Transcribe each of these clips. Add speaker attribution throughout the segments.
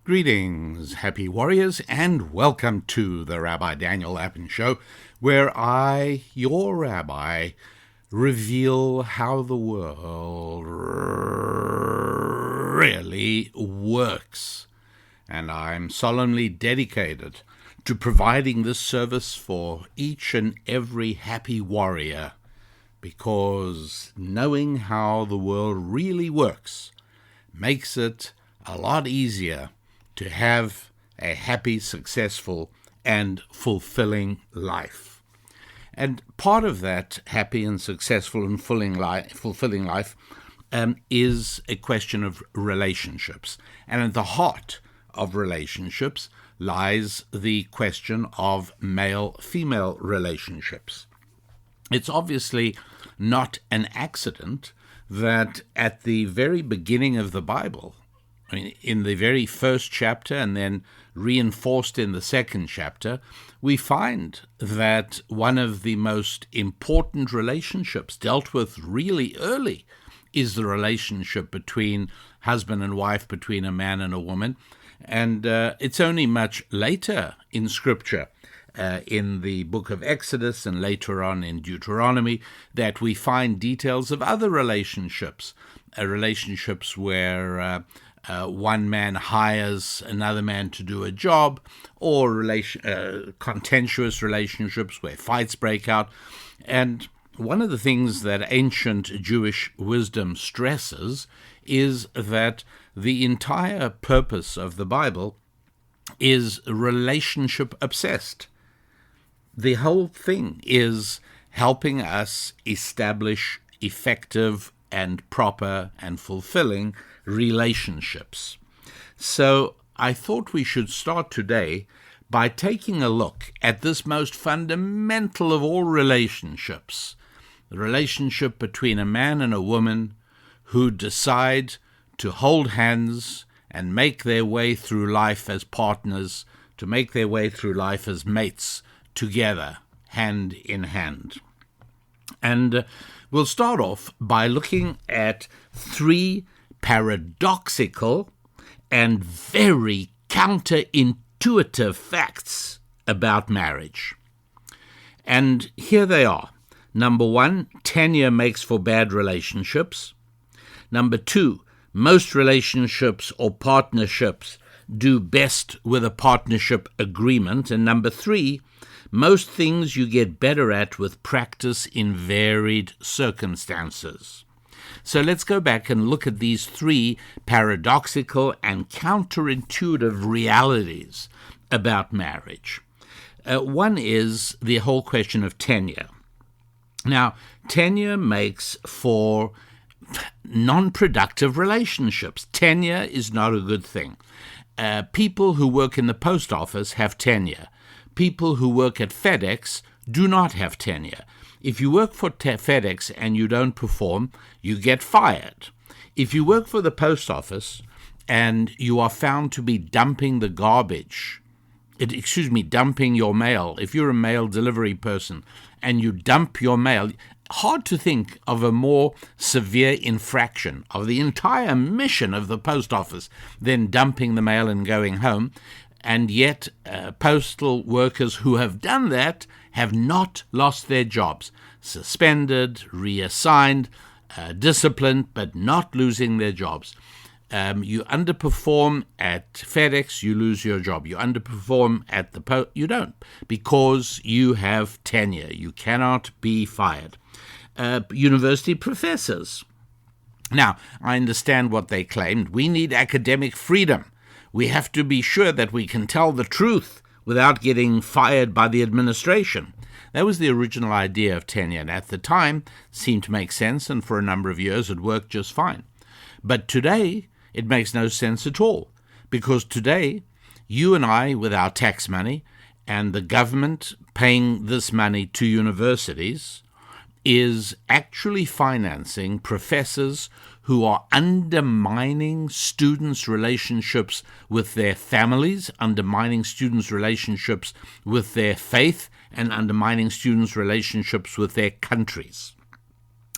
Speaker 1: Greetings, happy warriors, and welcome to the Rabbi Daniel Lapin Show, where I, your rabbi, reveal how the world really works. And I'm solemnly dedicated to providing this service for each and every happy warrior, because knowing how the world really works makes it a lot easier to have a happy, successful, and fulfilling life. And part of that happy and successful and fulfilling life is a question of relationships. And at the heart of relationships lies the question of male-female relationships. It's obviously not an accident that at the very beginning of the Bible, in the very first chapter and then reinforced in the second chapter, we find that one of the most important relationships dealt with really early is the relationship between husband and wife, between a man and a woman. And it's only much later in Scripture, in the book of Exodus and later on in Deuteronomy, that we find details of other relationships where one man hires another man to do a job, or contentious relationships where fights break out. And one of the things that ancient Jewish wisdom stresses is that the entire purpose of the Bible is relationship obsessed. The whole thing is helping us establish effective and proper and fulfilling relationships. So I thought we should start today by taking a look at this most fundamental of all relationships, the relationship between a man and a woman who decide to hold hands and make their way through life as partners, to make their way through life as mates together, hand in hand. And we'll start off by looking at three paradoxical and very counterintuitive facts about marriage. And here they are. Number one, tenure makes for bad relationships. Number two, most relationships or partnerships do best with a partnership agreement. And number three, most things you get better at with practice in varied circumstances. So let's go back and look at these three paradoxical and counterintuitive realities about marriage. One is the whole question of tenure. Now, tenure makes for non-productive relationships. Tenure is not a good thing. People who work in the post office have tenure. People who work at FedEx do not have tenure. If you work for FedEx and you don't perform, you get fired. If you work for the post office and you are found to be dumping your mail, if you're a mail delivery person and you dump your mail, hard to think of a more severe infraction of the entire mission of the post office than dumping the mail and going home. And yet postal workers who have done that have not lost their jobs, suspended, reassigned, disciplined, but not losing their jobs. You underperform at FedEx, you lose your job. You underperform at the post, you don't, because you have tenure. You cannot be fired. University professors. Now, I understand what they claimed. We need academic freedom. We have to be sure that we can tell the truth without getting fired by the administration. That was the original idea of tenure, and at the time seemed to make sense, and for a number of years it worked just fine. But today, it makes no sense at all, because today, you and I, with our tax money, and the government paying this money to universities, is actually financing professors who are undermining students' relationships with their families, undermining students' relationships with their faith, and undermining students' relationships with their countries.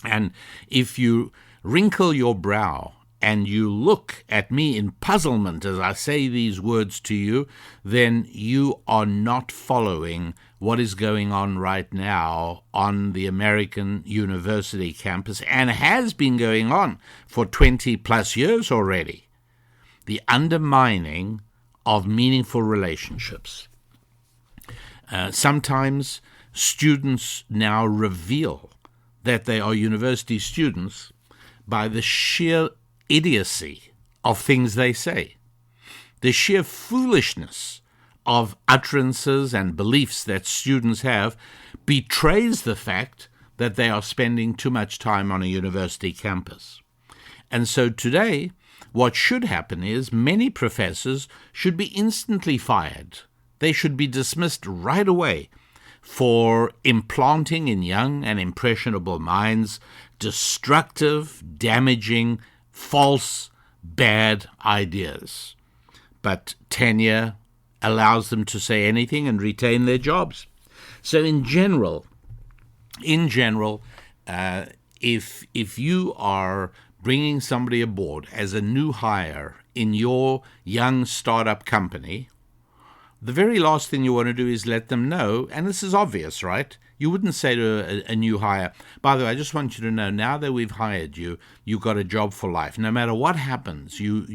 Speaker 1: And if you wrinkle your brow and you look at me in puzzlement as I say these words to you, then you are not following what is going on right now on the American university campus and has been going on for 20 plus years already. The undermining of meaningful relationships. Sometimes students now reveal that they are university students by the sheer idiocy of things they say, the sheer foolishness of utterances and beliefs that students have betrays the fact that they are spending too much time on a university campus. And so today, what should happen is many professors should be instantly fired. They should be dismissed right away for implanting in young and impressionable minds destructive, damaging, false, bad ideas. But tenure allows them to say anything and retain their jobs. So in general, if you are bringing somebody aboard as a new hire in your young startup company, the very last thing you want to do is let them know, and this is obvious, right? You wouldn't say to a new hire, by the way, I just want you to know, now that we've hired you, you've got a job for life. No matter what happens, you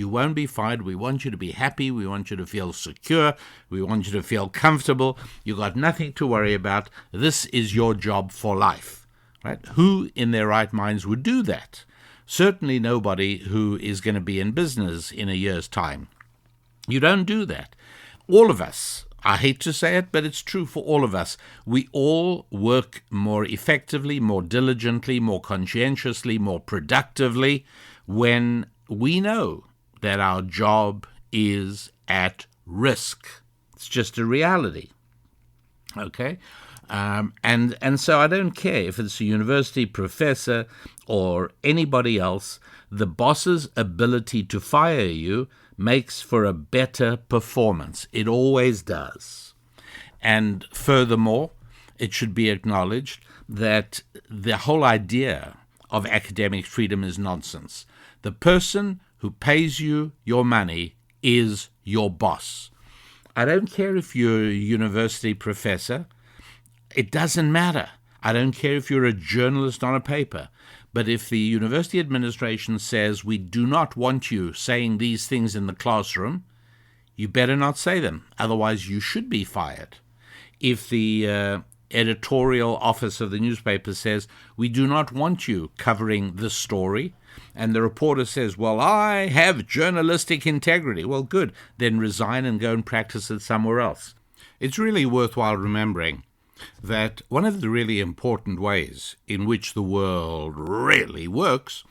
Speaker 1: won't be fired. We want you to be happy. We want you to feel secure. We want you to feel comfortable. You've got nothing to worry about. This is your job for life, right? Who in their right minds would do that? Certainly nobody who is going to be in business in a year's time. You don't do that. All of us, I hate to say it, but it's true for all of us. We all work more effectively, more diligently, more conscientiously, more productively when we know that our job is at risk. It's just a reality. Okay? And so I don't care if it's a university professor or anybody else, the boss's ability to fire you makes for a better performance. It always does. And furthermore, it should be acknowledged that the whole idea of academic freedom is nonsense. The person who pays you your money is your boss. I don't care if you're a university professor. It doesn't matter. I don't care if you're a journalist on a paper. But if the university administration says, we do not want you saying these things in the classroom, you better not say them. Otherwise, you should be fired. If the editorial office of the newspaper says, we do not want you covering this story, and the reporter says, well, I have journalistic integrity. Well, good. Then resign and go and practice it somewhere else. It's really worthwhile remembering that one of the really important ways in which the world really works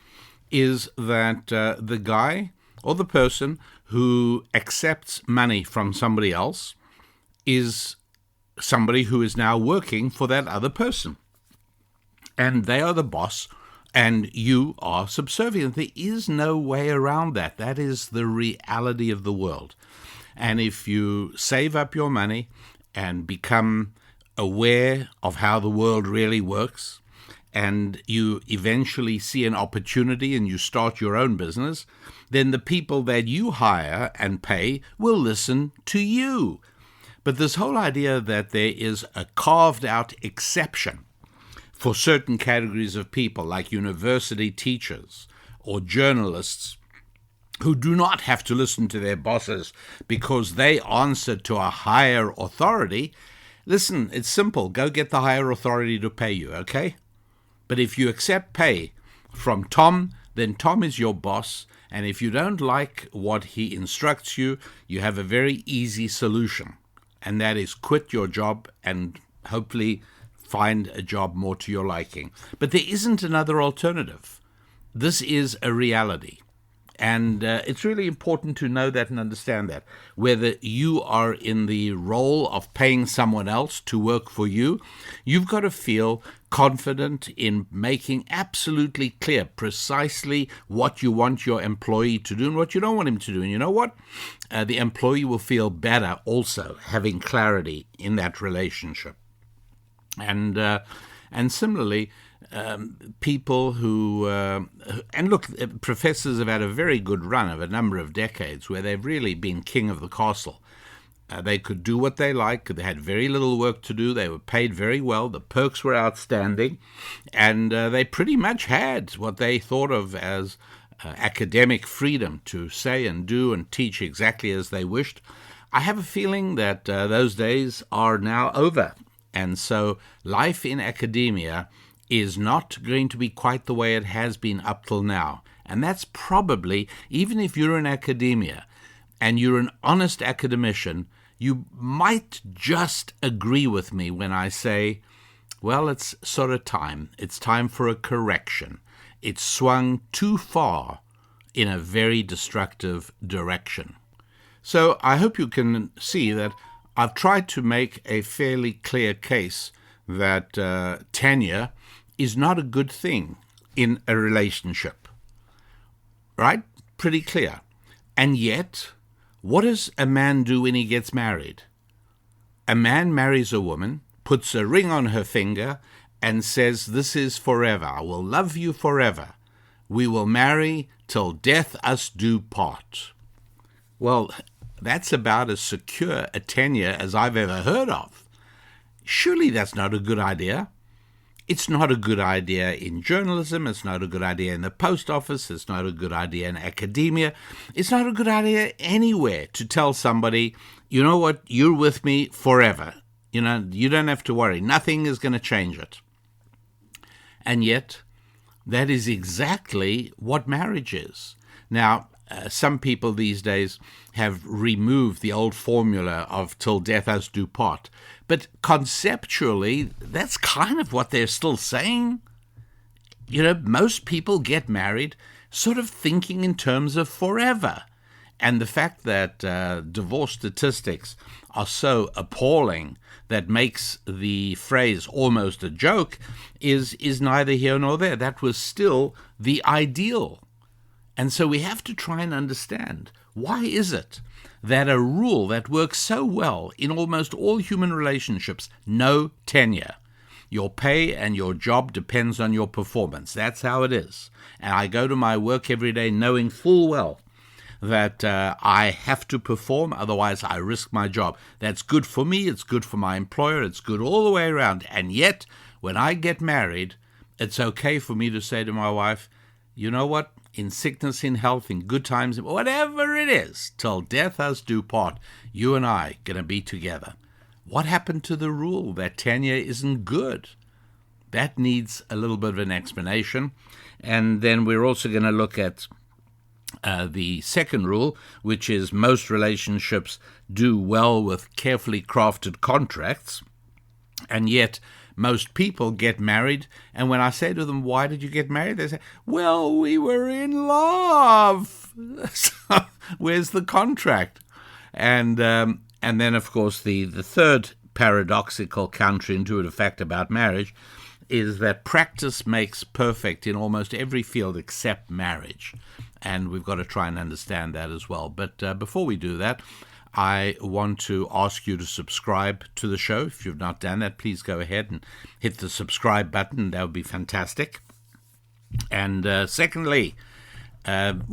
Speaker 1: is that the guy or the person who accepts money from somebody else is somebody who is now working for that other person. And they are the boss, and you are subservient. There is no way around that. That is the reality of the world. And if you save up your money and become aware of how the world really works, and you eventually see an opportunity and you start your own business, then the people that you hire and pay will listen to you. But this whole idea that there is a carved out exception for certain categories of people, like university teachers or journalists, who do not have to listen to their bosses because they answer to a higher authority. Listen, it's simple. Go get the higher authority to pay you, okay? But if you accept pay from Tom, then Tom is your boss. And if you don't like what he instructs you, you have a very easy solution. And that is quit your job and hopefully find a job more to your liking. But there isn't another alternative. This is a reality. And it's really important to know that and understand that. Whether you are in the role of paying someone else to work for you, you've got to feel confident in making absolutely clear precisely what you want your employee to do and what you don't want him to do. And you know what? The employee will feel better also having clarity in that relationship. And similarly, people who, and look, professors have had a very good run of a number of decades where they've really been king of the castle. They could do what they like. They had very little work to do. They were paid very well. The perks were outstanding. And they pretty much had what they thought of as academic freedom to say and do and teach exactly as they wished. I have a feeling that those days are now over. And so life in academia is not going to be quite the way it has been up till now. And that's probably, even if you're in academia and you're an honest academician, you might just agree with me when I say, well, it's sort of time. It's time for a correction. It's swung too far in a very destructive direction. So I hope you can see that I've tried to make a fairly clear case that tenure is not a good thing in a relationship. Right? Pretty clear. And yet, what does a man do when he gets married? A man marries a woman, puts a ring on her finger, and says, this is forever. I will love you forever. We will marry till death us do part. Well, that's about as secure a tenure as I've ever heard of. Surely that's not a good idea. It's not a good idea in journalism. It's not a good idea in the post office. It's not a good idea in academia. It's not a good idea anywhere to tell somebody, you know what, you're with me forever. You know, you don't have to worry. Nothing is going to change it. And yet, that is exactly what marriage is. Now, some people these days have removed the old formula of till death us do part. But conceptually, that's kind of what they're still saying. You know, most people get married sort of thinking in terms of forever. And the fact that divorce statistics are so appalling that makes the phrase almost a joke is neither here nor there. That was still the ideal. And so we have to try and understand, why is it that a rule that works so well in almost all human relationships, no tenure, your pay and your job depends on your performance. That's how it is. And I go to my work every day knowing full well that I have to perform, otherwise I risk my job. That's good for me, it's good for my employer, it's good all the way around. And yet, when I get married, it's okay for me to say to my wife, you know what? In sickness, in health, in good times, whatever it is, till death us do part, you and I going to be together. What happened to the rule that tenure isn't good? That needs a little bit of an explanation. And then we're also going to look at the second rule, which is most relationships do well with carefully crafted contracts, and yet most people get married, and when I say to them, why did you get married? They say, well, we were in love. So, where's the contract? And then, of course, the third paradoxical counterintuitive fact about marriage is that practice makes perfect in almost every field except marriage. And we've got to try and understand that as well. But before we do that, I want to ask you to subscribe to the show. If you've not done that, please go ahead and hit the subscribe button. That would be fantastic. And secondly,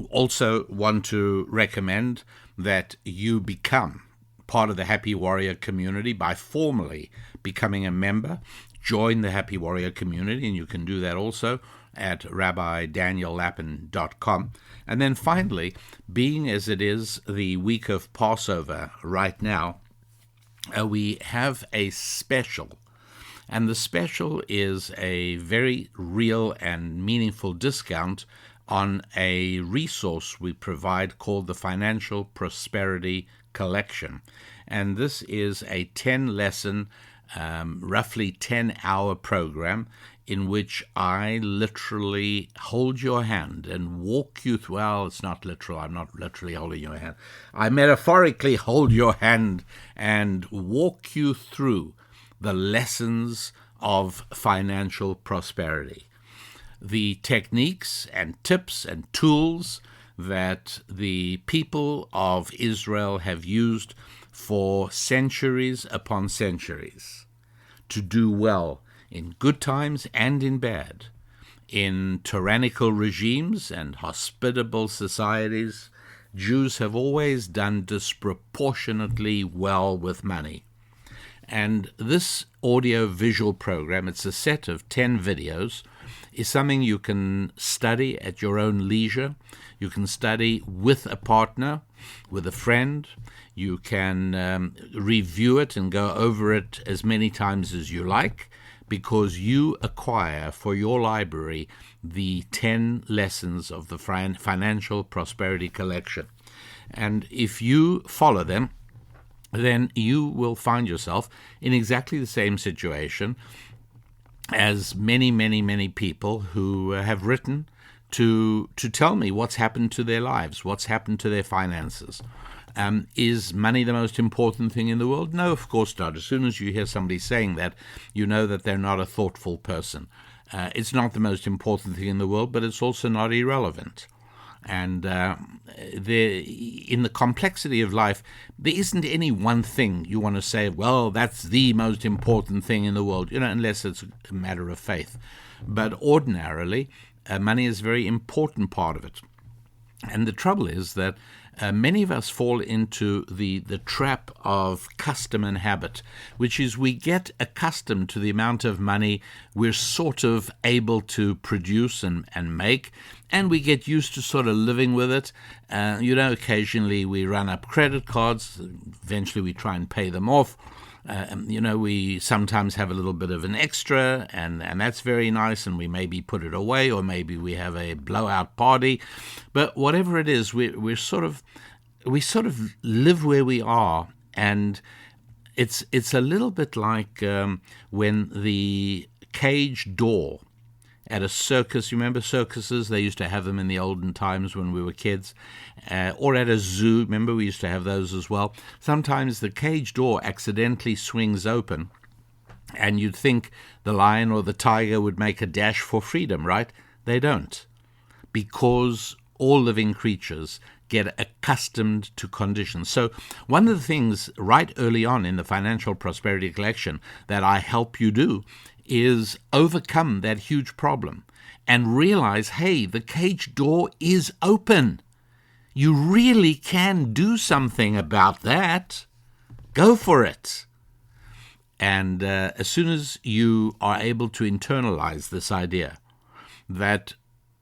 Speaker 1: also want to recommend that you become part of the Happy Warrior community by formally becoming a member. Join the Happy Warrior community, and you can do that also at RabbiDanielLapin.com. And then finally, being as it is the week of Passover right now, we have a special. And the special is a very real and meaningful discount on a resource we provide called the Financial Prosperity Collection. And this is a 10-lesson, roughly 10-hour program in which I literally hold your hand and walk you through. Well, it's not literal. I'm not literally holding your hand. I metaphorically hold your hand and walk you through the lessons of financial prosperity, the techniques and tips and tools that the people of Israel have used for centuries upon centuries to do well in good times and in bad, in tyrannical regimes and hospitable societies. Jews have always done disproportionately well with money. And this audio-visual program, it's a set of 10 videos, is something you can study at your own leisure. You can study with a partner, with a friend. You can review it and go over it as many times as you like, because you acquire for your library the 10 lessons of the Financial Prosperity Collection. And if you follow them, then you will find yourself in exactly the same situation as many, many, many people who have written to tell me what's happened to their lives, what's happened to their finances. Is money the most important thing in the world? No, of course not. As soon as you hear somebody saying that, you know that they're not a thoughtful person. It's not the most important thing in the world, but it's also not irrelevant. And in the complexity of life, there isn't any one thing you want to say, well, that's the most important thing in the world, unless it's a matter of faith. But ordinarily, money is a very important part of it. And the trouble is that many of us fall into the trap of custom and habit, which is we get accustomed to the amount of money we're sort of able to produce and make, and we get used to sort of living with it. Occasionally we run up credit cards. Eventually we try and pay them off. We sometimes have a little bit of an extra, and that's very nice, and we maybe put it away, or maybe we have a blowout party. But whatever it is, we sort of live where we are, and it's a little bit like when the cage door at a circus. You remember circuses? They used to have them in the olden times when we were kids. Or at a zoo. Remember, we used to have those as well. Sometimes the cage door accidentally swings open, and you'd think the lion or the tiger would make a dash for freedom, right? They don't, because all living creatures get accustomed to conditions. So one of the things right early on in the Financial Prosperity Collection that I help you do is overcome that huge problem and realize, hey, the cage door is open. You really can do something about that. Go for it. And as soon as you are able to internalize this idea that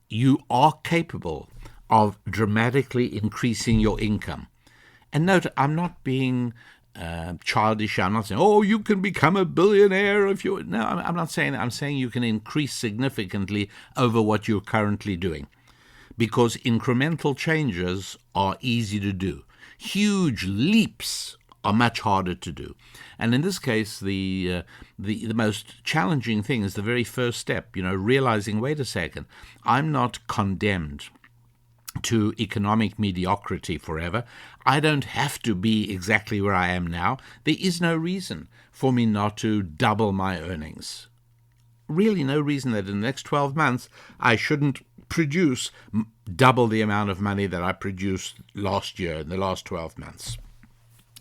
Speaker 1: you are capable of dramatically increasing your income. And note, I'm not being childish. I'm not saying, oh, you can become a billionaire if you... No, I'm not saying that. I'm saying you can increase significantly over what you're currently doing, because incremental changes are easy to do. Huge leaps are much harder to do. And in this case, the most challenging thing is the very first step, realizing, wait a second, I'm not condemned to economic mediocrity forever. I don't have to be exactly where I am now. There is no reason for me not to double my earnings. Really no reason that in the next 12 months I shouldn't produce double the amount of money that I produced last year in the last 12 months.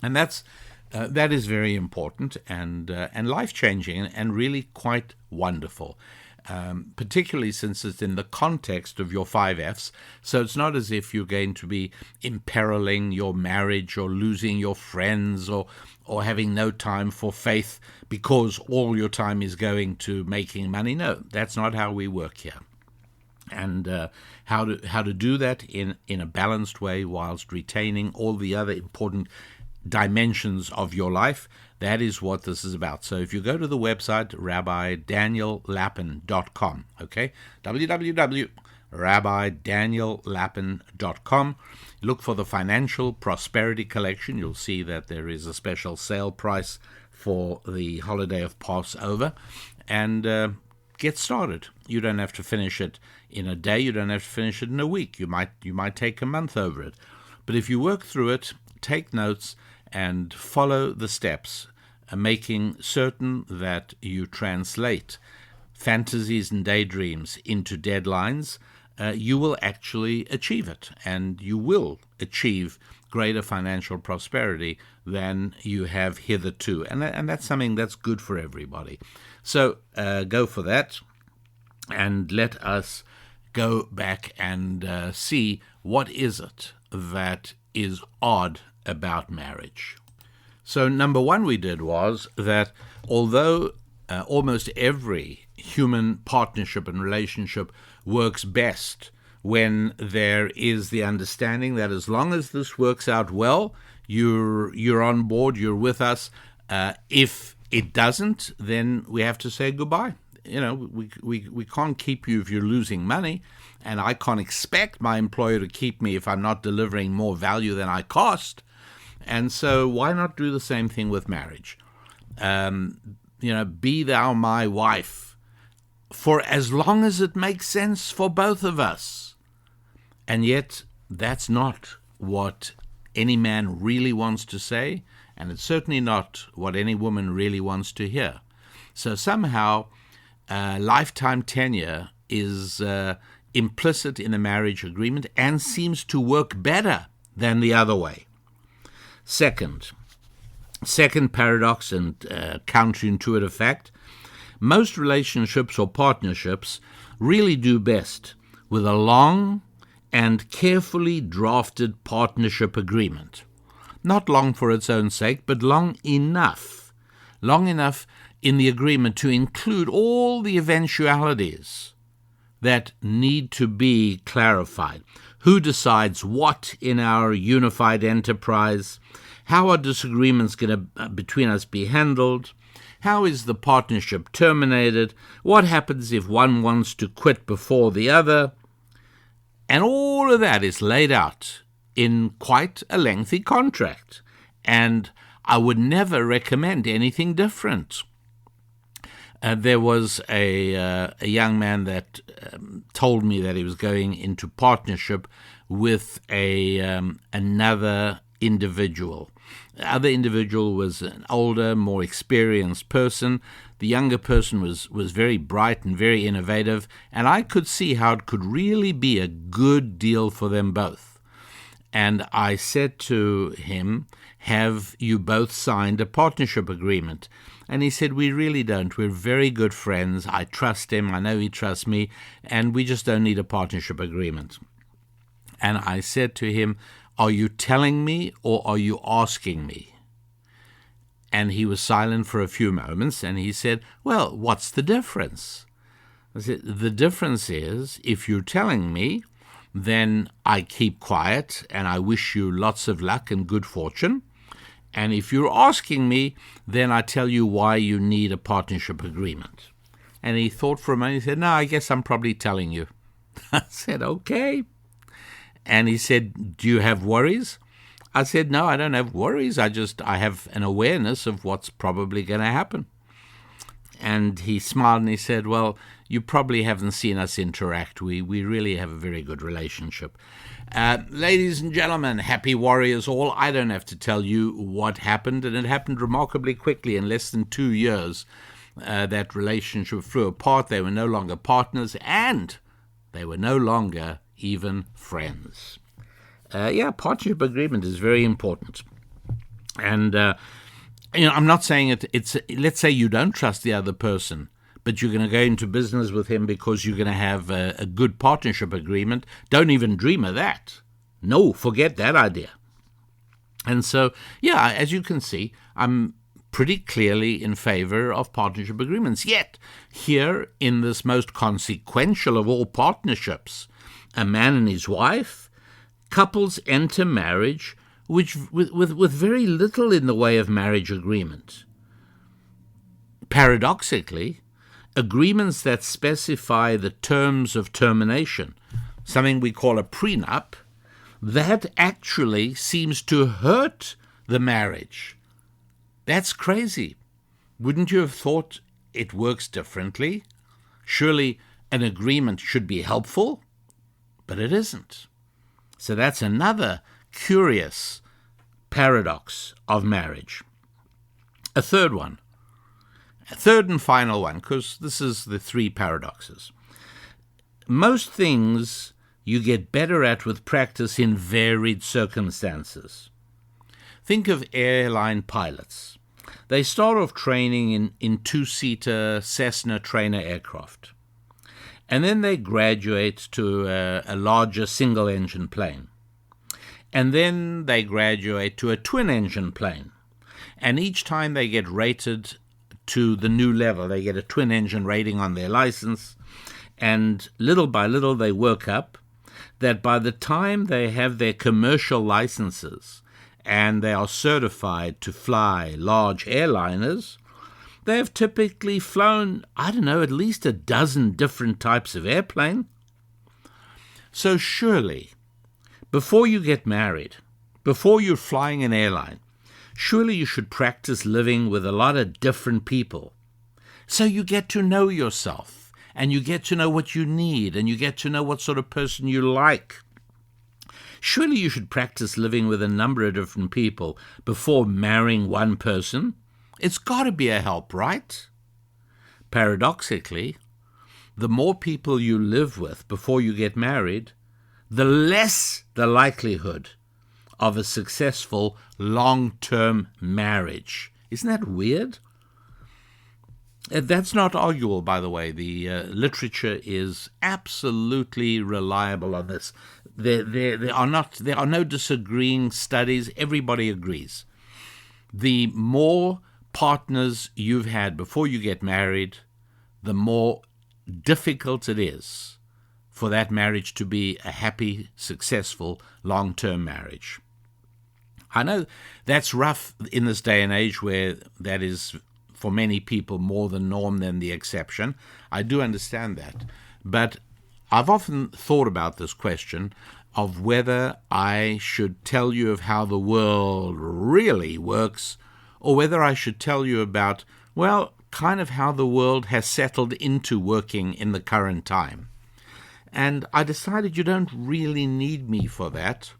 Speaker 1: And that is very important and life-changing and really quite wonderful. Particularly since it's in the context of your 5 Fs. So it's not as if you're going to be imperiling your marriage or losing your friends or having no time for faith because all your time is going to making money. No, that's not how we work here. And how to do that in a balanced way whilst retaining all the other important dimensions of your life. That is what this is about. So if you go to the website, RabbiDanielLapin.com, okay? www.RabbiDanielLapin.com. Look for the Financial Prosperity Collection. You'll see that there is a special sale price for the holiday of Passover. And get started. You don't have to finish it in a day. You don't have to finish it in a week. You might take a month over it. But if you work through it, take notes, and follow the steps, making certain that you translate fantasies and daydreams into deadlines, you will actually achieve it, and you will achieve greater financial prosperity than you have hitherto. And that's something that's good for everybody. So go for that, and let us go back and see what is it that is odd about marriage. So number one we did was that although almost every human partnership and relationship works best when there is the understanding that as long as this works out well, you're on board, you're with us. If it doesn't, then we have to say goodbye. We can't keep you if you're losing money, and I can't expect my employer to keep me if I'm not delivering more value than I cost. And so why not do the same thing with marriage? Be thou my wife for as long as it makes sense for both of us. And yet that's not what any man really wants to say, and it's certainly not what any woman really wants to hear. So somehow lifetime tenure is implicit in the marriage agreement and seems to work better than the other way. Second paradox and counterintuitive fact: most relationships or partnerships really do best with a long and carefully drafted partnership agreement. Not long for its own sake, but long enough in the agreement to include all the eventualities that need to be clarified. Who decides what in our unified enterprise? How are disagreements between us be handled? How is the partnership terminated? What happens if one wants to quit before the other? And all of that is laid out in quite a lengthy contract. And I would never recommend anything different. There was a young man that told me that he was going into partnership with another individual. The other individual was an older, more experienced person. The younger person was very bright and very innovative, and I could see how it could really be a good deal for them both. And I said to him, "Have you both signed a partnership agreement?" And he said, "We really don't. We're very good friends. I trust him. I know he trusts me. And we just don't need a partnership agreement." And I said to him, "Are you telling me or are you asking me?" And he was silent for a few moments, and he said, "Well, what's the difference?" I said, "The difference is, if you're telling me, then I keep quiet and I wish you lots of luck and good fortune. And if you're asking me, then I tell you why you need a partnership agreement." And he thought for a moment. He said, "No, I guess I'm probably telling you." I said, "Okay." And he said, "Do you have worries?" I said, "No, I don't have worries. I have an awareness of what's probably going to happen." And he smiled and he said, "Well, you probably haven't seen us interact. We really have a very good relationship." Ladies and gentlemen, happy warriors all, I don't have to tell you what happened, and it happened remarkably quickly. In less than 2 years, that relationship flew apart. They were no longer partners, and they were no longer even friends. Partnership agreement is very important. And I'm not saying it's let's say you don't trust the other person, but you're going to go into business with him because you're going to have a good partnership agreement. Don't even dream of that. No, forget that idea. And so, as you can see, I'm pretty clearly in favor of partnership agreements. Yet, here in this most consequential of all partnerships, a man and his wife, couples enter marriage with very little in the way of marriage agreement. Paradoxically, agreements that specify the terms of termination, something we call a prenup, that actually seems to hurt the marriage. That's crazy. Wouldn't you have thought it works differently? Surely an agreement should be helpful, but it isn't. So that's another curious paradox of marriage. A third and final one, because this is the three paradoxes. most things you get better at with practice in varied circumstances. Think of airline pilots. They start off training in two-seater Cessna trainer aircraft. And then they graduate to a larger single-engine plane. And then they graduate to a twin-engine plane. And each time they get rated to the new level, they get a twin-engine rating on their license. And little by little they work up, that by the time they have their commercial licenses and they are certified to fly large airliners, they have typically flown, at least a dozen different types of airplane. So surely, before you get married, before you're flying an airline, surely you should practice living with a lot of different people. So you get to know yourself. And you get to know what you need, and you get to know what sort of person you like. Surely you should practice living with a number of different people before marrying one person. It's got to be a help, right? Paradoxically, the more people you live with before you get married, the less the likelihood of a successful long-term marriage. Isn't that weird? That's not arguable, by the way. The literature is absolutely reliable on this. There are no disagreeing studies. Everybody agrees. The more partners you've had before you get married, the more difficult it is for that marriage to be a happy, successful, long-term marriage. I know that's rough in this day and age where that is, for many people, more the norm than the exception. I do understand that. But I've often thought about this question of whether I should tell you of how the world really works, or whether I should tell you about, kind of how the world has settled into working in the current time. And I decided you don't really need me for that,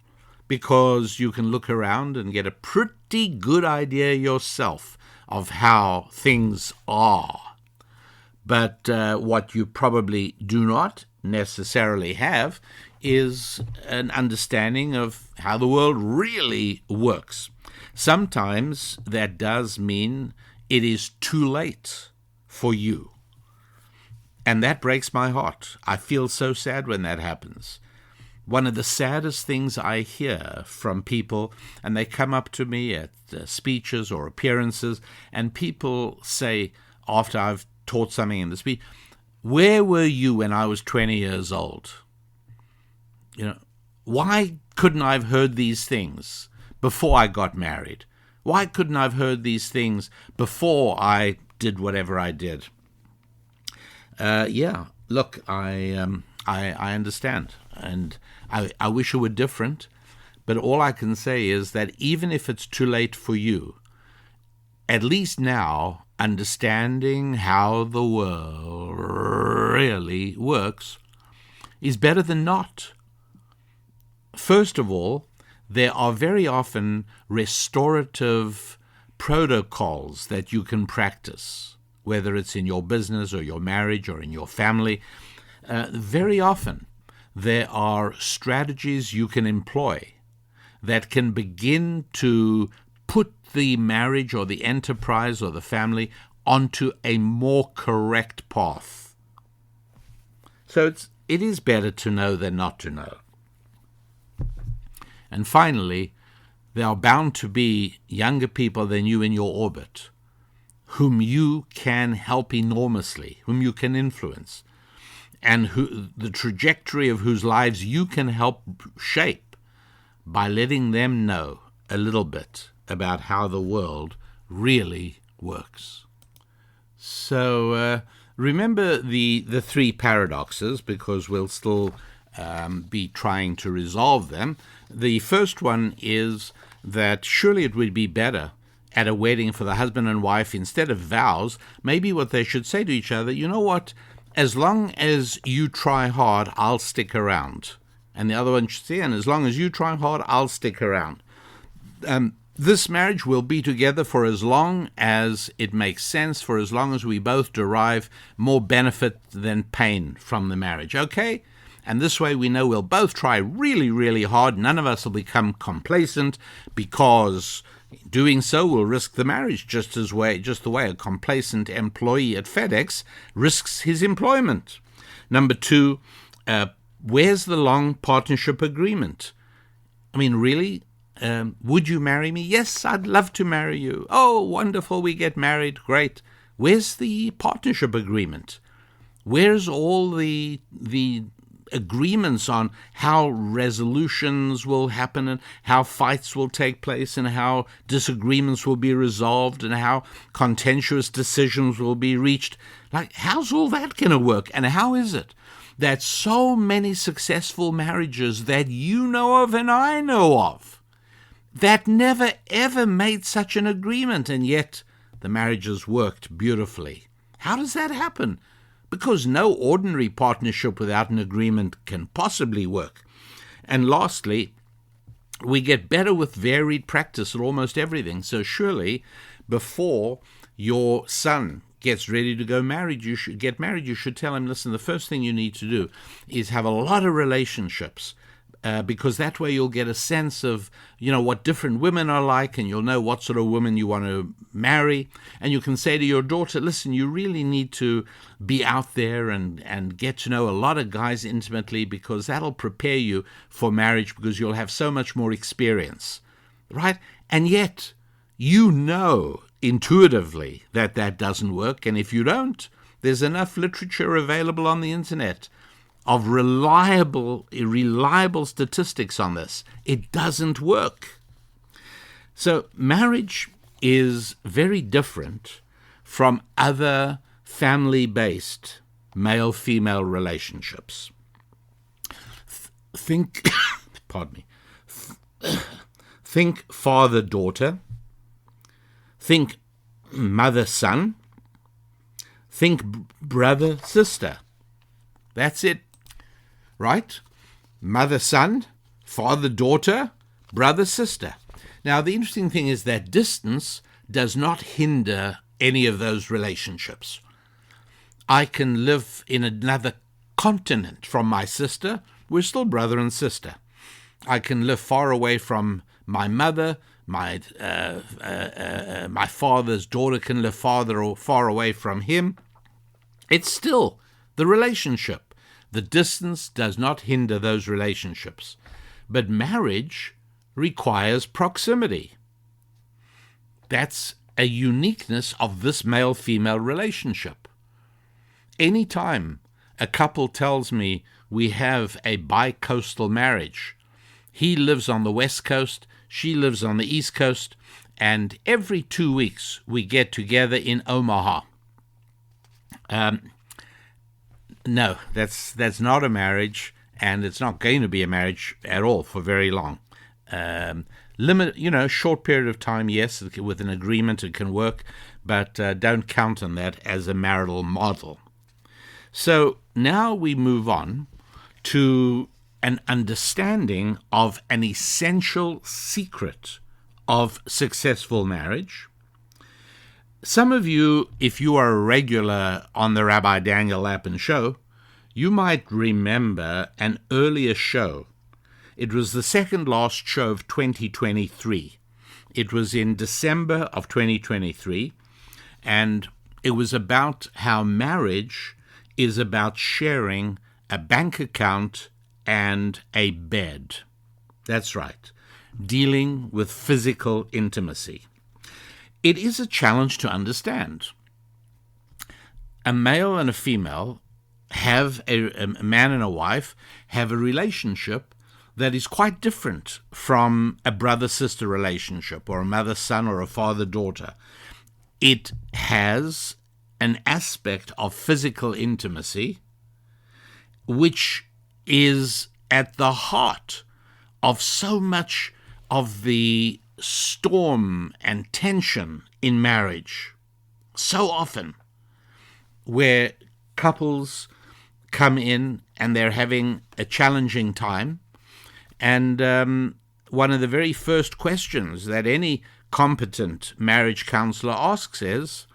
Speaker 1: because you can look around and get a pretty good idea yourself of how things are. But what you probably do not necessarily have is an understanding of how the world really works. Sometimes that does mean it is too late for you. And that breaks my heart. I feel so sad when that happens. One of the saddest things I hear from people, and they come up to me at speeches or appearances, and people say, after I've taught something in the speech, "Where were you when I was 20 years old? Why couldn't I have heard these things before I got married? Why couldn't I have heard these things before I did whatever I did?" Look, I understand, and I wish it were different, but all I can say is that even if it's too late for you, at least now, understanding how the world really works is better than not. First of all, there are very often restorative protocols that you can practice, whether it's in your business or your marriage or in your family. Very often, there are strategies you can employ that can begin to put the marriage or the enterprise or the family onto a more correct path. So it is better to know than not to know. And finally, there are bound to be younger people than you in your orbit whom you can help enormously, whom you can influence, and the trajectory of whose lives you can help shape by letting them know a little bit about how the world really works. So remember the three paradoxes, because we'll still be trying to resolve them. The first one is that surely it would be better at a wedding for the husband and wife, instead of vows, maybe what they should say to each other, "You know what? As long as you try hard, I'll stick around." And the other one should say, "And as long as you try hard, I'll stick around." This marriage will be together for as long as it makes sense, for as long as we both derive more benefit than pain from the marriage, okay? And this way we know we'll both try really, really hard. None of us will become complacent, because doing so will risk the marriage just the way a complacent employee at FedEx risks his employment. Number two, where's the long partnership agreement? I mean, really? Would you marry me? Yes, I'd love to marry you. Oh, wonderful, we get married. Great. Where's the partnership agreement? Where's all the agreements on how resolutions will happen, and how fights will take place, and how disagreements will be resolved, and how contentious decisions will be reached? Like, how's all that going to work? And how is it that so many successful marriages that you know of and I know of that never ever made such an agreement, and yet the marriages worked beautifully? How does that happen? Because no ordinary partnership without an agreement can possibly work. And lastly, we get better with varied practice at almost everything. So surely, before your son gets ready to get married, you should tell him, listen, the first thing you need to do is have a lot of relationships, because that way you'll get a sense of, what different women are like, and you'll know what sort of women you want to marry. And you can say to your daughter, listen, you really need to be out there and get to know a lot of guys intimately, because that'll prepare you for marriage, because you'll have so much more experience, right? And yet, intuitively that doesn't work. And if you don't, there's enough literature available on the internet of reliable statistics on this. It doesn't work. So marriage is very different from other family-based male-female relationships. Think father-daughter. Think mother-son. Think brother-sister. That's it. Right? Mother-son, father-daughter, brother-sister. Now, the interesting thing is that distance does not hinder any of those relationships. I can live in another continent from my sister. We're still brother and sister. I can live far away from my mother. My father's daughter can live far away from him. It's still the relationship. The distance does not hinder those relationships. But marriage requires proximity. That's a uniqueness of this male-female relationship. Anytime a couple tells me we have a bi-coastal marriage, he lives on the West Coast, she lives on the East Coast, and every 2 weeks we get together in Omaha. No, that's not a marriage, and it's not going to be a marriage at all for very long. Short period of time, yes, with an agreement it can work, but don't count on that as a marital model. So now we move on to an understanding of an essential secret of successful marriage. Some of you, if you are a regular on the Rabbi Daniel Lapin show, you might remember an earlier show. It was the second last show of 2023. It was in December of 2023, and it was about how marriage is about sharing a bank account and a bed. That's right, dealing with physical intimacy. It is a challenge to understand. A male and a female have a man and a wife have a relationship that is quite different from a brother-sister relationship or a mother-son or a father-daughter. It has an aspect of physical intimacy which is at the heart of so much of the storm and tension in marriage. So often where couples come in and they're having a challenging time, and one of the very first questions that any competent marriage counselor asks is,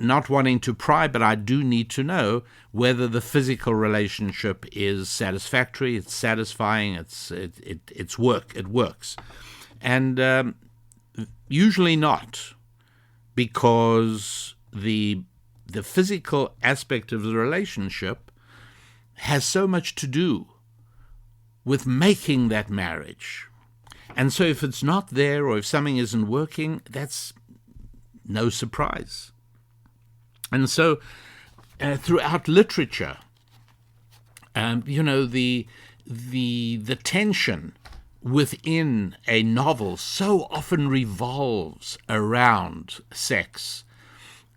Speaker 1: not wanting to pry, but I do need to know whether the physical relationship is satisfactory, it's satisfying, it works. And usually not, because the physical aspect of the relationship has so much to do with making that marriage. And so if it's not there, or if something isn't working, that's no surprise. And so throughout literature, the tension within a novel so often revolves around sex.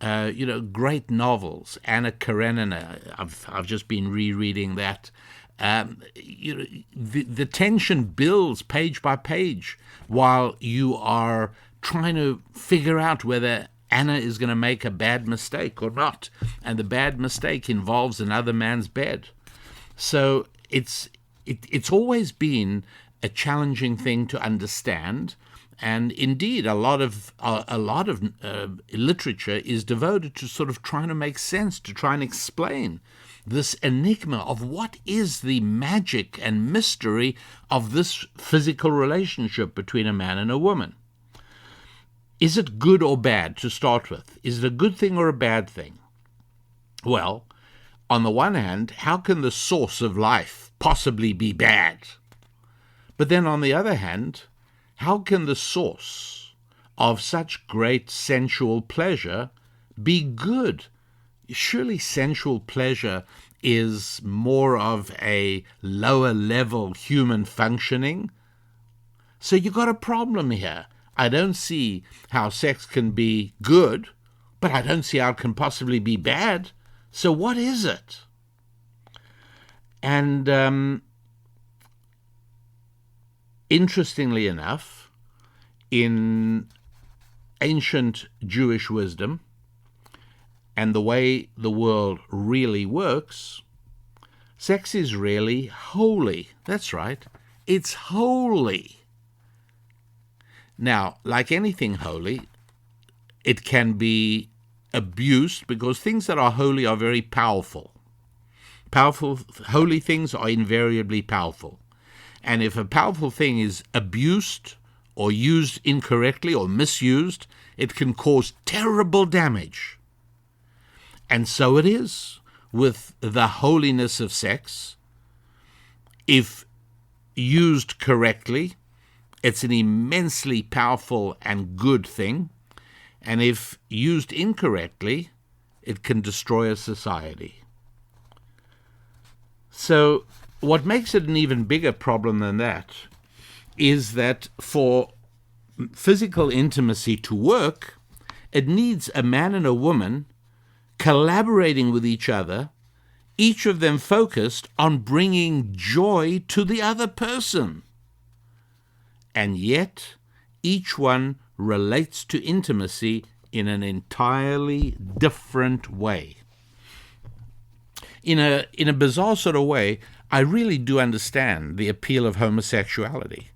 Speaker 1: Great novels, Anna Karenina, I've just been rereading that. The tension builds page by page while you are trying to figure out whether Anna is going to make a bad mistake or not, and the bad mistake involves another man's bed. So it's always been a challenging thing to understand, and indeed a lot of literature is devoted to sort of trying to make sense, to try and explain this enigma of what is the magic and mystery of this physical relationship between a man and a woman. Is it good or bad to start with? Is it a good thing or a bad thing? Well, on the one hand, how can the source of life possibly be bad? But then on the other hand, how can the source of such great sensual pleasure be good? Surely sensual pleasure is more of a lower level human functioning. So you got a problem here. I don't see how sex can be good, but I don't see how it can possibly be bad. So what is it? And interestingly enough, in ancient Jewish wisdom and the way the world really works, sex is really holy. That's right. It's holy. Now, like anything holy, it can be abused because things that are holy are very powerful. Holy things are invariably powerful. And if a powerful thing is abused or used incorrectly or misused, it can cause terrible damage. And so it is with the holiness of sex. If used correctly, it's an immensely powerful and good thing. And if used incorrectly, it can destroy a society. So what makes it an even bigger problem than that is that for physical intimacy to work, it needs a man and a woman collaborating with each other, each of them focused on bringing joy to the other person. And yet, each one relates to intimacy in an entirely different way. In a bizarre sort of way, I really do understand the appeal of homosexuality.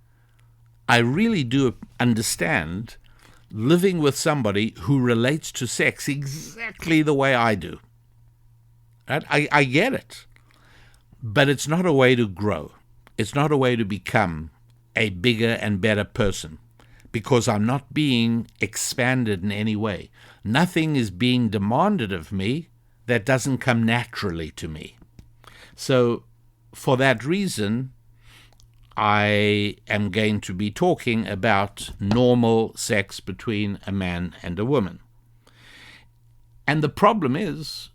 Speaker 1: I really do understand living with somebody who relates to sex exactly the way I do. Right? I get it. But it's not a way to grow. It's not a way to become a bigger and better person, because I'm not being expanded in any way. Nothing is being demanded of me that doesn't come naturally to me. So for that reason, I am going to be talking about normal sex between a man and a woman. And the problem is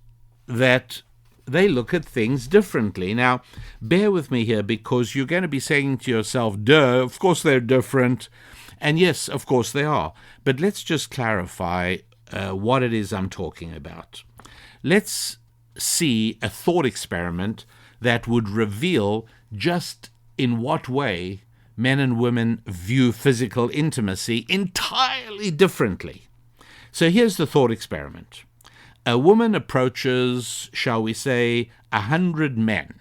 Speaker 1: that they look at things differently. Now, bear with me here, because you're going to be saying to yourself, duh, of course they're different. And yes, of course they are. But let's just clarify what it is I'm talking about. Let's see a thought experiment that would reveal just in what way men and women view physical intimacy entirely differently. So here's the thought experiment. A woman approaches, shall we say, 100 men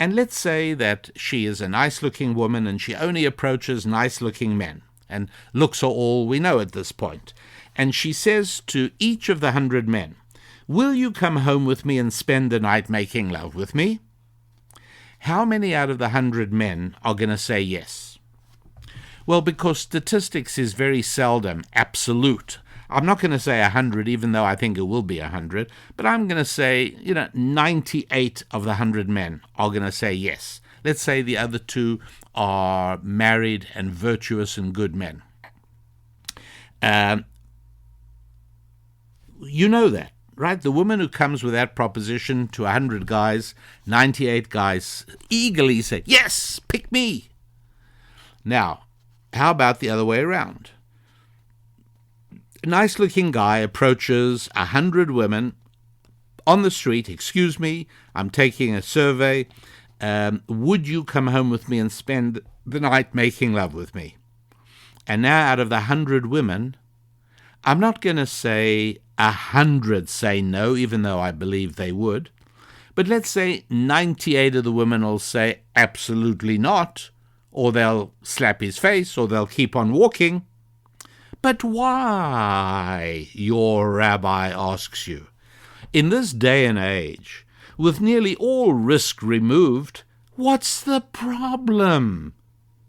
Speaker 1: And let's say that she is a nice-looking woman and she only approaches nice-looking men, and looks are all we know at this point. And she says to each of the 100 men, "Will you come home with me and spend the night making love with me?" How many out of the 100 men are going to say yes? Well, because statistics is very seldom absolute. I'm not going to say 100, even though I think it will be 100, but I'm going to say, 98 of the 100 men are going to say yes. Let's say the other two are married and virtuous and good men. You know that, right? The woman who comes with that proposition to 100 guys, 98 guys eagerly say, "Yes, pick me." Now, how about the other way around? A nice-looking guy approaches 100 women on the street. "Excuse me, I'm taking a survey. Would you come home with me and spend the night making love with me?" And now out of the 100 women, I'm not going to say 100 say no, even though I believe they would. But let's say 98 of the women will say absolutely not, or they'll slap his face, or they'll keep on walking. But why, your rabbi asks you? In this day and age, with nearly all risk removed, what's the problem?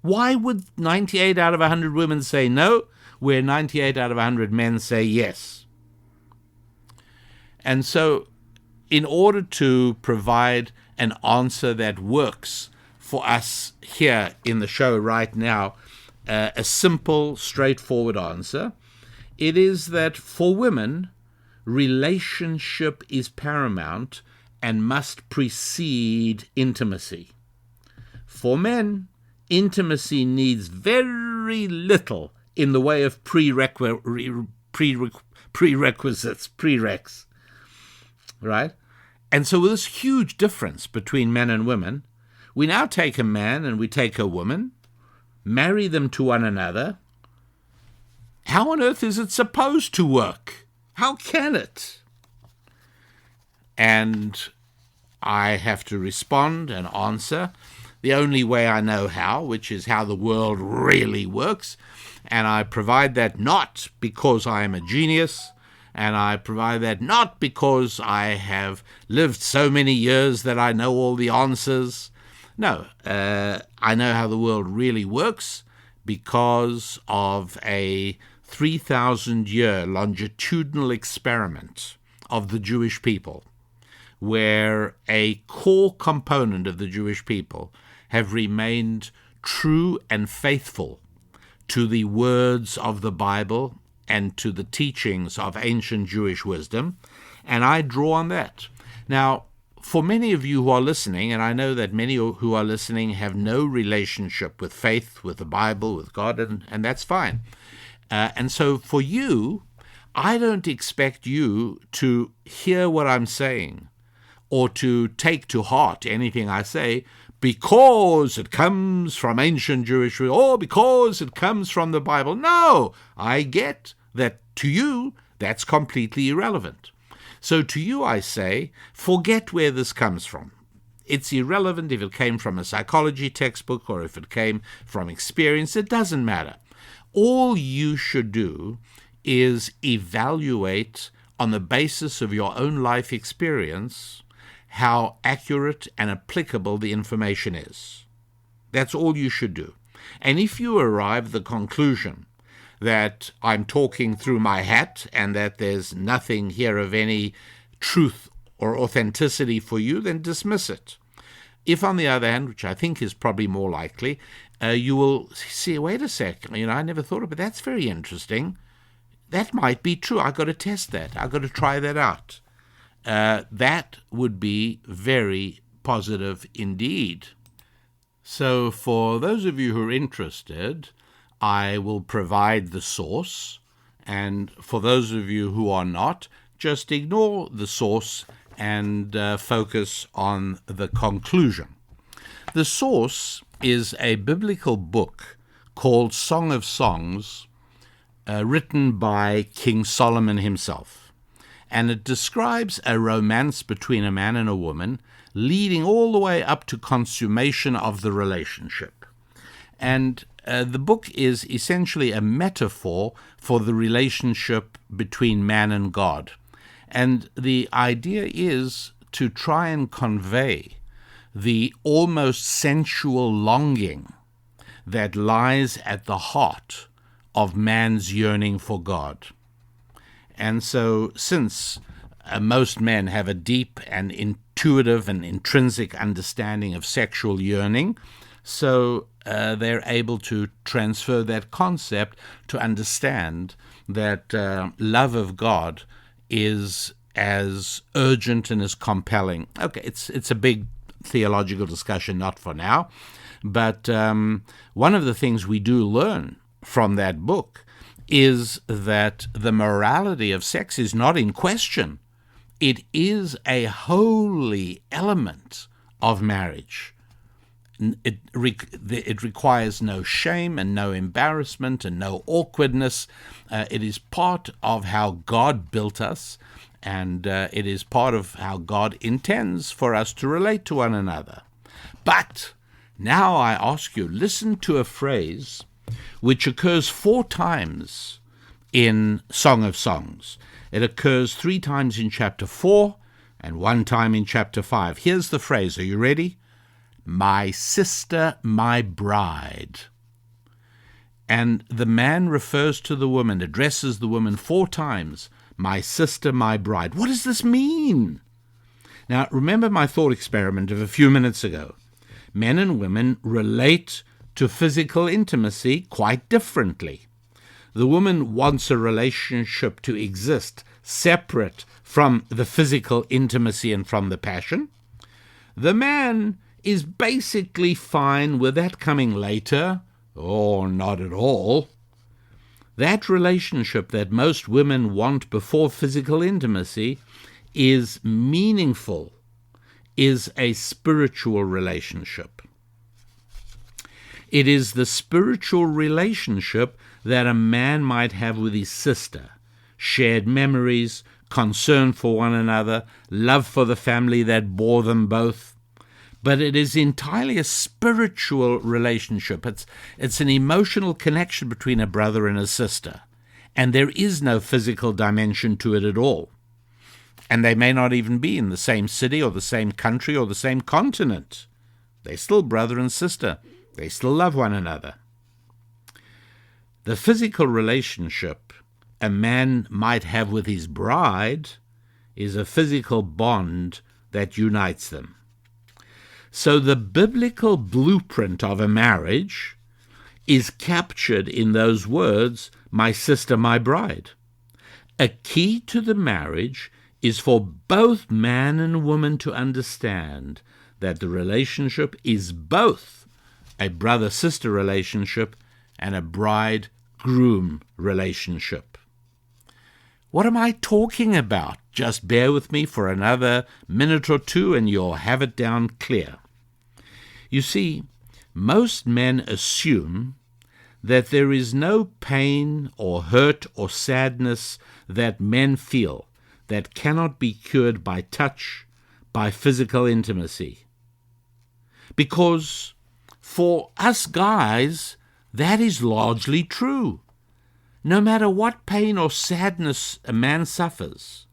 Speaker 1: Why would 98 out of 100 women say no, where 98 out of 100 men say yes? And so, in order to provide an answer that works for us here in the show right now, a simple, straightforward answer, it is that for women, relationship is paramount and must precede intimacy. For men, intimacy needs very little in the way of prerequisites, prereqs, right? And so with this huge difference between men and women, we now take a man and we take a woman, marry them to one another. How on earth is it supposed to work? How can it? And I have to respond and answer the only way I know how, which is how the world really works. And I provide that not because I am a genius, and I provide that not because I have lived so many years that I know all the answers. No, I know how the world really works because of a 3,000-year longitudinal experiment of the Jewish people, where a core component of the Jewish people have remained true and faithful to the words of the Bible and to the teachings of ancient Jewish wisdom, and I draw on that. Now, for many of you who are listening, and I know that many who are listening have no relationship with faith, with the Bible, with God, and that's fine. And so for you, I don't expect you to hear what I'm saying or to take to heart anything I say because it comes from ancient Jewish or because it comes from the Bible. No, I get that to you, that's completely irrelevant. So to you I say, forget where this comes from. It's irrelevant if it came from a psychology textbook or if it came from experience. It doesn't matter. All you should do is evaluate on the basis of your own life experience how accurate and applicable the information is. That's all you should do. And if you arrive at the conclusion that I'm talking through my hat and that there's nothing here of any truth or authenticity for you, then dismiss it. If, on the other hand, which I think is probably more likely, you will see, wait a sec, I never thought of it. That's very interesting. That might be true. I've got to test that. I've got to try that out. That would be very positive indeed. So for those of you who are interested, I will provide the source, and for those of you who are not, just ignore the source and focus on the conclusion. The source is a biblical book called Song of Songs, written by King Solomon himself. And it describes a romance between a man and a woman leading all the way up to consummation of the relationship. And the book is essentially a metaphor for the relationship between man and God. And the idea is to try and convey the almost sensual longing that lies at the heart of man's yearning for God. And so, since most men have a deep and intuitive and intrinsic understanding of sexual yearning, so they're able to transfer that concept to understand that love of God is as urgent and as compelling. Okay, it's a big theological discussion, not for now, but one of the things we do learn from that book is that the morality of sex is not in question. It is a holy element of marriage. It requires no shame and no embarrassment and no awkwardness. It is part of how God built us, and it is part of how God intends for us to relate to one another. But now I ask you, listen to a phrase which occurs 4 times in Song of Songs. It occurs 3 times in chapter 4 and 1 time in chapter 5. Here's the phrase. Are you ready? My sister, my bride. And the man refers to the woman, addresses the woman 4 times. My sister, my bride. What does this mean? Now, remember my thought experiment of a few minutes ago. Men and women relate to physical intimacy quite differently. The woman wants a relationship to exist separate from the physical intimacy and from the passion. The man is basically fine with that coming later, or not at all. That relationship that most women want before physical intimacy is meaningful, is a spiritual relationship. It is the spiritual relationship that a man might have with his sister, shared memories, concern for one another, love for the family that bore them both. But it is entirely a spiritual relationship. It's an emotional connection between a brother and a sister, and there is no physical dimension to it at all. And they may not even be in the same city or the same country or the same continent. They're still brother and sister. They still love one another. The physical relationship a man might have with his bride is a physical bond that unites them. So the biblical blueprint of a marriage is captured in those words, my sister, my bride. A key to the marriage is for both man and woman to understand that the relationship is both a brother-sister relationship and a bride-groom relationship. What am I talking about? Just bear with me for another minute or 2 and you'll have it down clear. You see, most men assume that there is no pain or hurt or sadness that men feel that cannot be cured by touch, by physical intimacy. Because for us guys, that is largely true. No matter what pain or sadness a man suffers,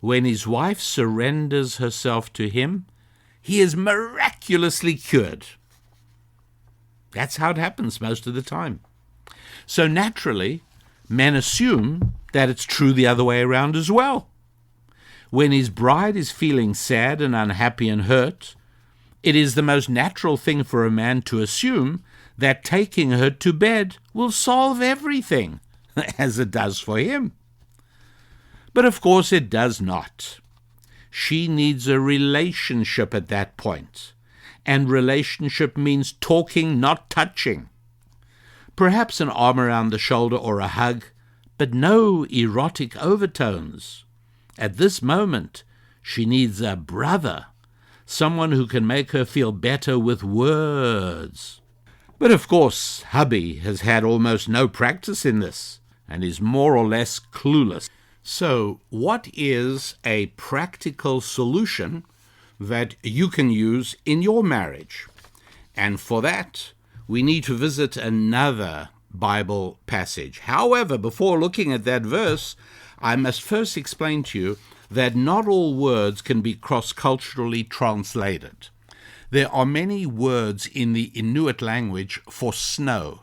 Speaker 1: when his wife surrenders herself to him, he is miraculously cured. That's how it happens most of the time. So naturally, men assume that it's true the other way around as well. When his bride is feeling sad and unhappy and hurt, it is the most natural thing for a man to assume that taking her to bed will solve everything, as it does for him. But of course it does not. She needs a relationship at that point, and relationship means talking, not touching. Perhaps an arm around the shoulder or a hug, but no erotic overtones. At this moment, she needs a brother, someone who can make her feel better with words. But of course, hubby has had almost no practice in this and is more or less clueless. So, what is a practical solution that you can use in your marriage. And for that, we need to visit another Bible passage. However, before looking at that verse, I must first explain to you that not all words can be cross-culturally translated. There are many words in the Inuit language for snow,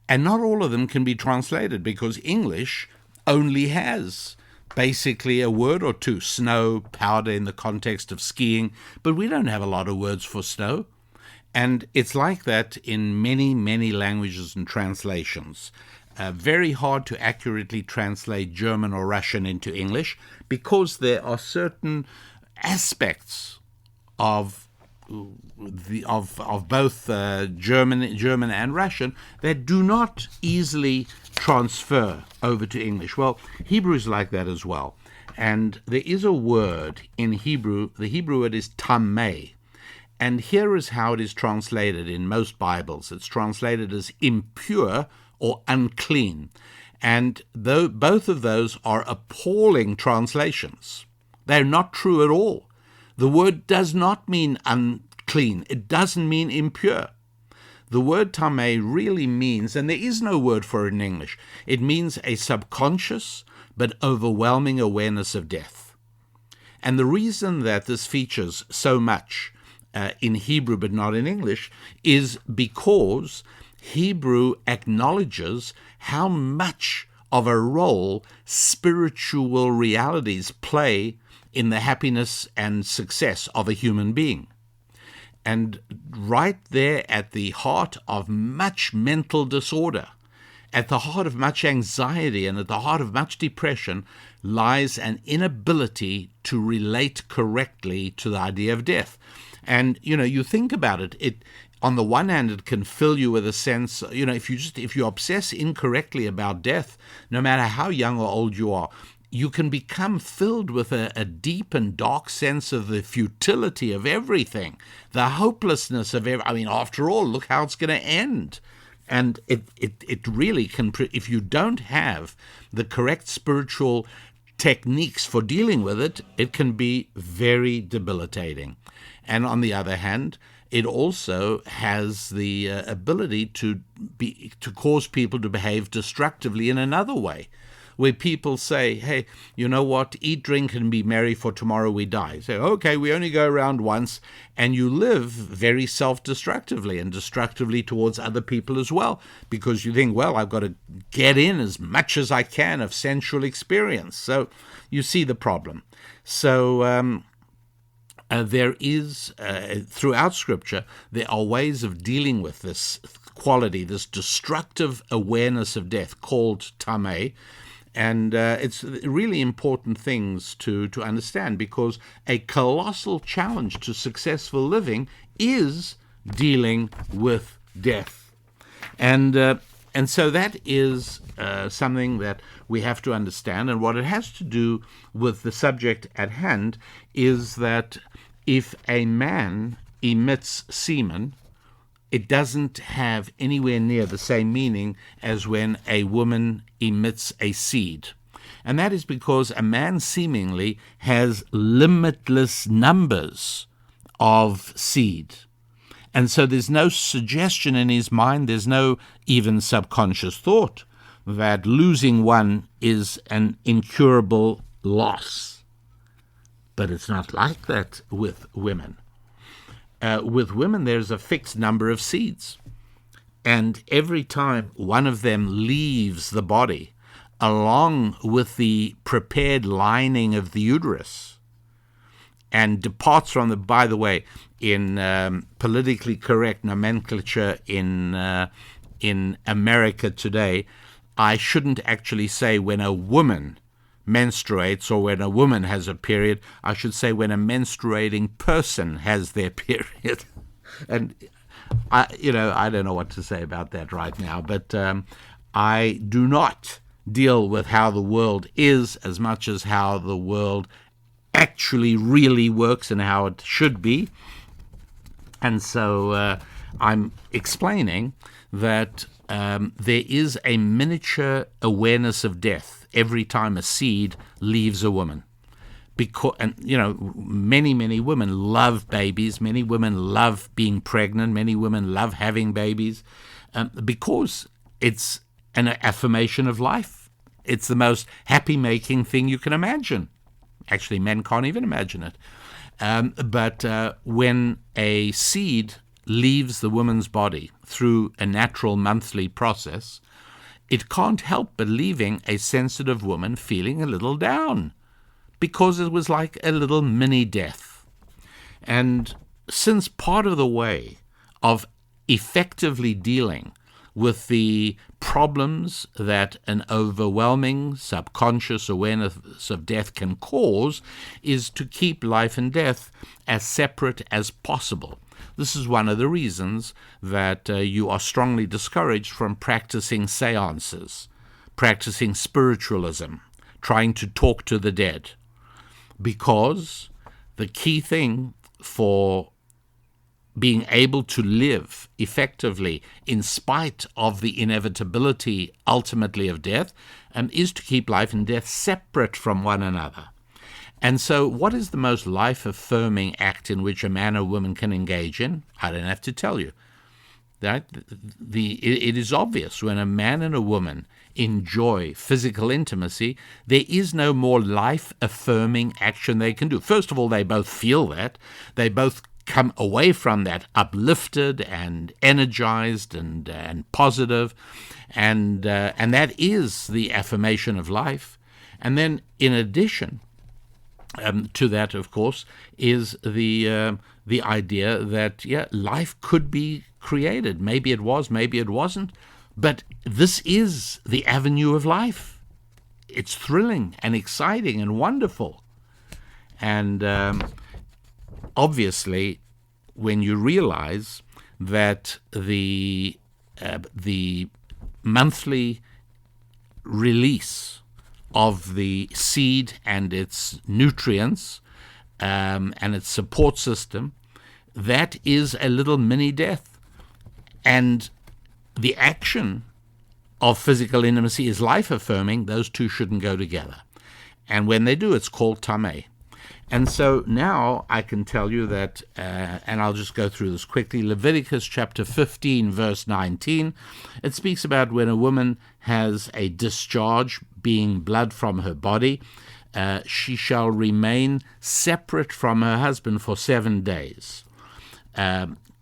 Speaker 1: and not all of them can be translated because English only has basically a word or two, snow, powder in the context of skiing, but we don't have a lot of words for snow. And it's like that in many, many languages and translations. Very hard to accurately translate German or Russian into English because there are certain aspects of both German and Russian that do not easily transfer over to English. Well, Hebrew is like that as well. And there is a word in Hebrew, the Hebrew word is tamei. And here is how it is translated in most Bibles. It's translated as impure or unclean. And though both of those are appalling translations, they're not true at all. The word does not mean unclean. It doesn't mean impure. The word tamei really means, and there is no word for it in English, it means a subconscious but overwhelming awareness of death. And the reason that this features so much in Hebrew but not in English is because Hebrew acknowledges how much of a role spiritual realities play in the happiness and success of a human being. And right there at the heart of much mental disorder, at the heart of much anxiety, and at the heart of much depression lies an inability to relate correctly to the idea of death. And, you think about it, on the one hand, it can fill you with a sense, if you obsess incorrectly about death, no matter how young or old you are, you can become filled with a deep and dark sense of the futility of everything, the hopelessness of everything. After all, look how it's going to end. And it really can, if you don't have the correct spiritual techniques for dealing with it, it can be very debilitating. And on the other hand, it also has the ability to cause people to behave destructively in another way, where people say, hey, you know what, eat, drink, and be merry, for tomorrow we die. So, okay, we only go around once, and you live very self-destructively and destructively towards other people as well, because you think, well, I've got to get in as much as I can of sensual experience. So you see the problem. So there is, throughout Scripture, there are ways of dealing with this quality, this destructive awareness of death called tamei. And it's really important things to understand, because a colossal challenge to successful living is dealing with death. And so that is something that we have to understand. And what it has to do with the subject at hand is that if a man emits semen, it doesn't have anywhere near the same meaning as when a woman emits a seed. And that is because a man seemingly has limitless numbers of seed. And so there's no suggestion in his mind, there's no even subconscious thought that losing one is an incurable loss. But it's not like that with women. With women, there's a fixed number of seeds. And every time one of them leaves the body, along with the prepared lining of the uterus, and departs from the, by the way, in politically correct nomenclature in America today, I shouldn't actually say when a woman menstruates or when a woman has a period. I should say when a menstruating person has their period. And I don't know what to say about that right now, but I do not deal with how the world is as much as how the world actually really works and how it should be. And so I'm explaining that there is a miniature awareness of death every time a seed leaves a woman. because, and many women love babies. Many women love being pregnant. Many women love having babies, because it's an affirmation of life. It's the most happy-making thing you can imagine. Actually, men can't even imagine it. But when a seed leaves the woman's body through a natural monthly process, it can't help but leaving a sensitive woman feeling a little down, because it was like a little mini death. And since part of the way of effectively dealing with the problems that an overwhelming subconscious awareness of death can cause is to keep life and death as separate as possible. This is one of the reasons that you are strongly discouraged from practicing seances, practicing spiritualism, trying to talk to the dead, because the key thing for being able to live effectively in spite of the inevitability ultimately of death is to keep life and death separate from one another. And so what is the most life-affirming act in which a man or woman can engage in? I don't have to tell you. It is obvious when a man and a woman enjoy physical intimacy, there is no more life-affirming action they can do. First of all, they both feel that. They both come away from that uplifted and energized and positive, and that is the affirmation of life. And then, in addition to that, of course, is the idea that life could be created. Maybe it was, maybe it wasn't, but this is the avenue of life. It's thrilling and exciting and wonderful, and obviously, when you realize that the monthly release of the seed and its nutrients and its support system, that is a little mini death, and the action of physical intimacy is life-affirming. Those two shouldn't go together, and when they do, it's called tamei. And so now I can tell you that, and I'll just go through this quickly, Leviticus chapter 15, verse 19, it speaks about when a woman has a discharge, being blood from her body, she shall remain separate from her husband for 7 days.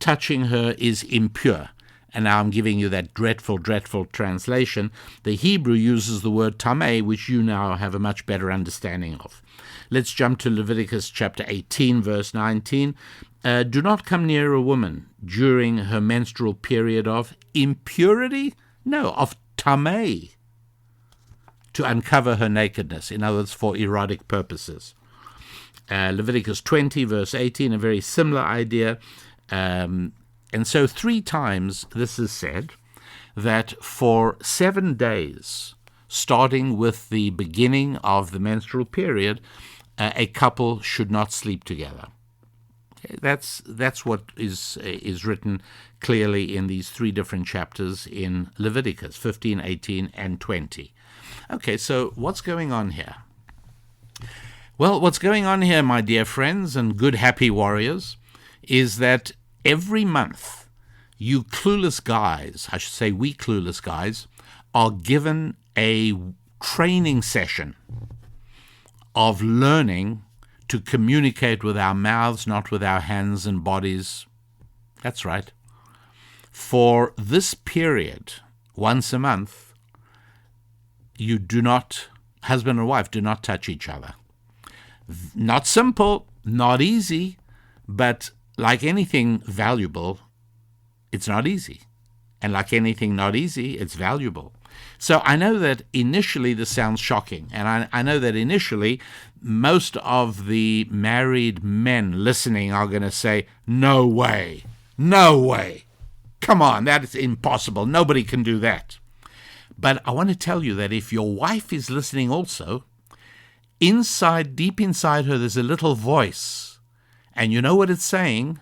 Speaker 1: Touching her is impure. And now I'm giving you that dreadful, dreadful translation. The Hebrew uses the word tamei, which you now have a much better understanding of. Let's jump to Leviticus chapter 18, verse 19. Do not come near a woman during her menstrual period of impurity? No, of tamei, to uncover her nakedness, in other words, for erotic purposes. Leviticus 20, verse 18, a very similar idea. And so 3 times this is said, that for 7 days, starting with the beginning of the menstrual period, a couple should not sleep together. Okay, that's what is written clearly in these 3 different chapters in Leviticus, 15, 18, and 20. Okay, so what's going on here? Well, what's going on here, my dear friends and good happy warriors, is that every month, you clueless guys, I should say we clueless guys, are given a training session of learning to communicate with our mouths, not with our hands and bodies. That's right. For this period, once a month, you do not, husband and wife, do not touch each other. Not simple, not easy, but like anything valuable, it's not easy. And like anything not easy, it's valuable. So I know that initially this sounds shocking, and I know that initially most of the married men listening are going to say, no way, come on, that is impossible, nobody can do that. But I want to tell you that if your wife is listening also, deep inside her, there's a little voice, and you know what it's saying?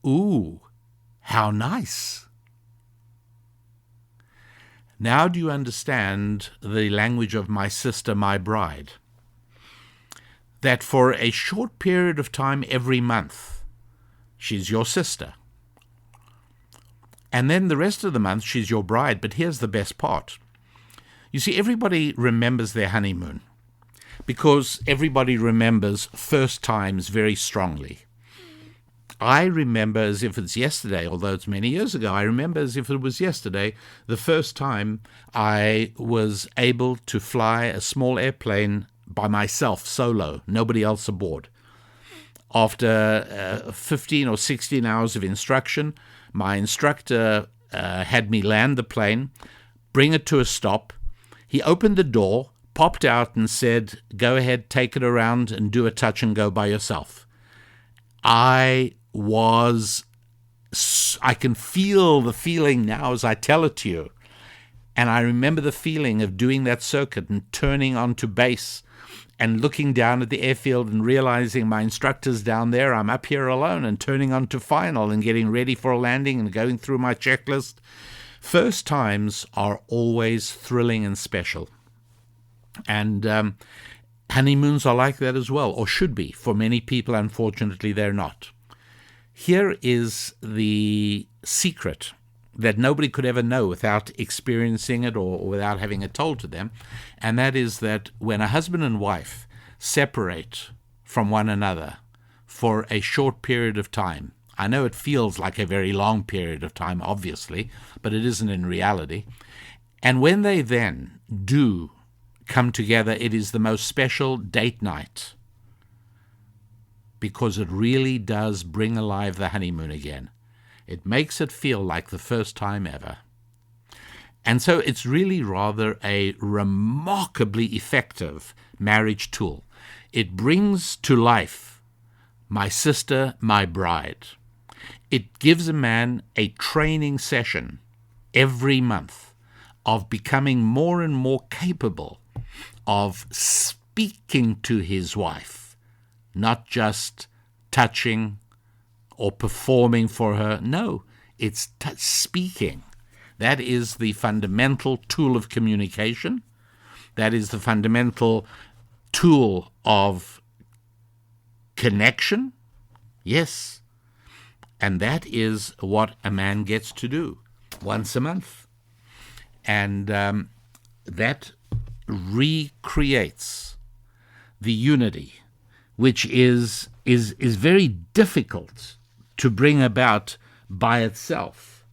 Speaker 1: Ooh, how nice. Now do you understand the language of my sister, my bride? that for a short period of time every month, she's your sister. And then the rest of the month, she's your bride. But here's the best part. You see, everybody remembers their honeymoon because everybody remembers first times very strongly. I remember as if it's yesterday, although it's many years ago. I remember as if it was yesterday, the first time I was able to fly a small airplane by myself, solo, nobody else aboard. After 15 or 16 hours of instruction, my instructor had me land the plane, bring it to a stop. He opened the door, popped out and said, "Go ahead, take it around and do a touch and go by yourself." I can feel the feeling now as I tell it to you. And I remember the feeling of doing that circuit and turning onto base and looking down at the airfield and realizing my instructor's down there, I'm up here alone, and turning onto final and getting ready for a landing and going through my checklist. First times are always thrilling and special. And honeymoons are like that as well, or should be. For many people, unfortunately, they're not. Here is the secret that nobody could ever know without experiencing it or without having it told to them, and that is that when a husband and wife separate from one another for a short period of time, I know it feels like a very long period of time, obviously, but it isn't in reality, and when they then do come together, it is the most special date night, because it really does bring alive the honeymoon again. It makes it feel like the first time ever. And so it's really rather a remarkably effective marriage tool. It brings to life my sister, my bride. It gives a man a training session every month of becoming more and more capable of speaking to his wife, not just touching or performing for her. No, it's speaking. That is the fundamental tool of communication. That is the fundamental tool of connection. Yes. And that is what a man gets to do once a month. And that recreates the unity, which is very difficult to bring about by itself.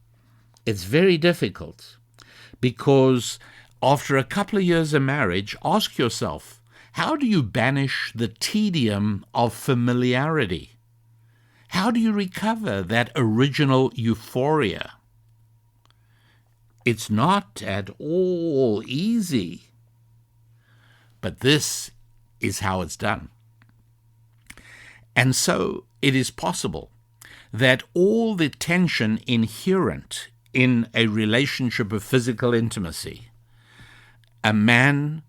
Speaker 1: It's very difficult because after a couple of years of marriage, ask yourself, how do you banish the tedium of familiarity? How do you recover that original euphoria? It's not at all easy, but this is how it's done. And so it is possible that all the tension inherent in a relationship of physical intimacy, a man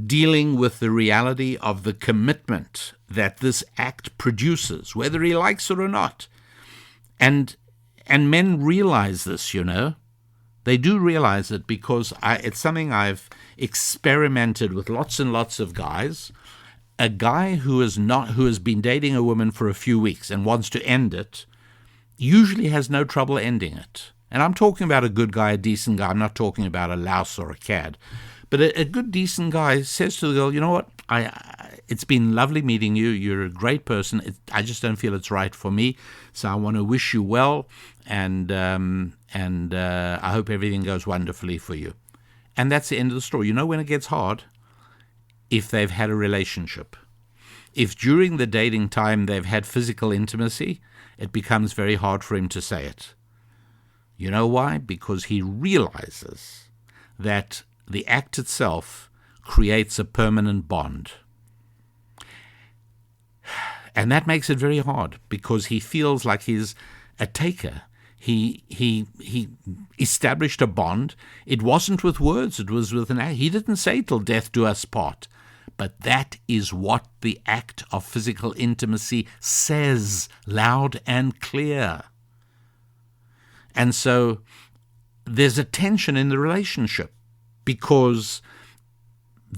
Speaker 1: dealing with the reality of the commitment that this act produces, whether he likes it or not. And men realize this, They do realize it because it's something I've experimented with lots and lots of guys. A guy who has been dating a woman for a few weeks and wants to end it usually has no trouble ending it. And I'm talking about a good guy, a decent guy. I'm not talking about a louse or a cad. But a good, decent guy says to the girl, you know what, it's been lovely meeting you. You're a great person. I just don't feel it's right for me. So I want to wish you well, and I hope everything goes wonderfully for you. And that's the end of the story. When it gets hard? If they've had a relationship. If during the dating time they've had physical intimacy, it becomes very hard for him to say it. You know why? Because he realizes that the act itself creates a permanent bond. And that makes it very hard because he feels like he's a taker. He established a bond. It wasn't with words, it was with an act. He didn't say till death do us part. But that is what the act of physical intimacy says loud and clear. And so there's a tension in the relationship because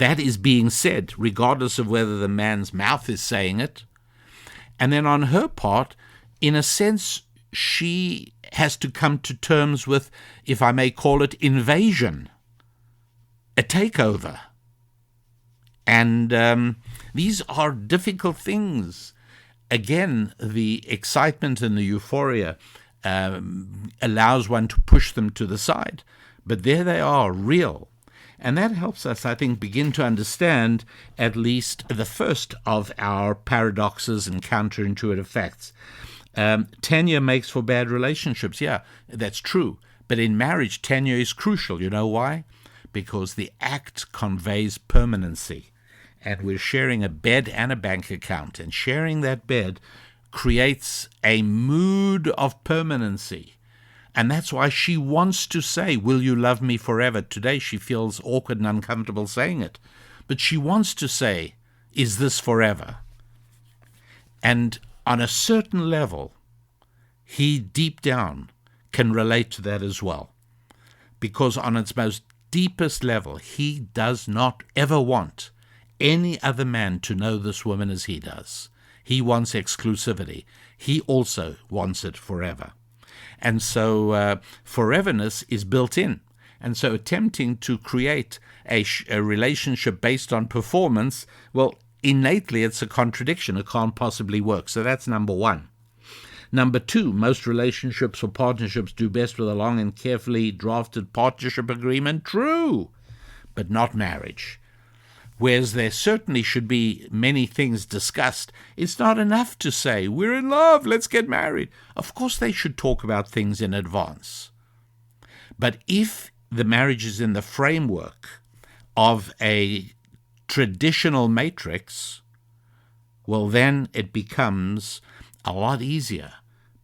Speaker 1: that is being said, regardless of whether the man's mouth is saying it. And then on her part, in a sense, she has to come to terms with, if I may call it, invasion, a takeover. And these are difficult things. Again, the excitement and the euphoria allows one to push them to the side. But there they are, real. And that helps us, I think, begin to understand at least the first of our paradoxes and counterintuitive facts. Tenure makes for bad relationships. Yeah, that's true. But in marriage, tenure is crucial. You know why? Because the act conveys permanency. And we're sharing a bed and a bank account. And sharing that bed creates a mood of permanency. And that's why she wants to say, will you love me forever? Today she feels awkward and uncomfortable saying it. But she wants to say, is this forever? And on a certain level, he deep down can relate to that as well. Because on its most deepest level, he does not ever want any other man to know this woman as he does. He wants exclusivity. He also wants it forever. And so foreverness is built in. And so attempting to create a relationship based on performance, well, innately it's a contradiction. It can't possibly work. So that's number one. Number two, most relationships or partnerships do best with a long and carefully drafted partnership agreement. True, but not marriage. Whereas there certainly should be many things discussed. It's not enough to say, we're in love, let's get married. Of course they should talk about things in advance. But if the marriage is in the framework of a traditional matrix, well, then it becomes a lot easier,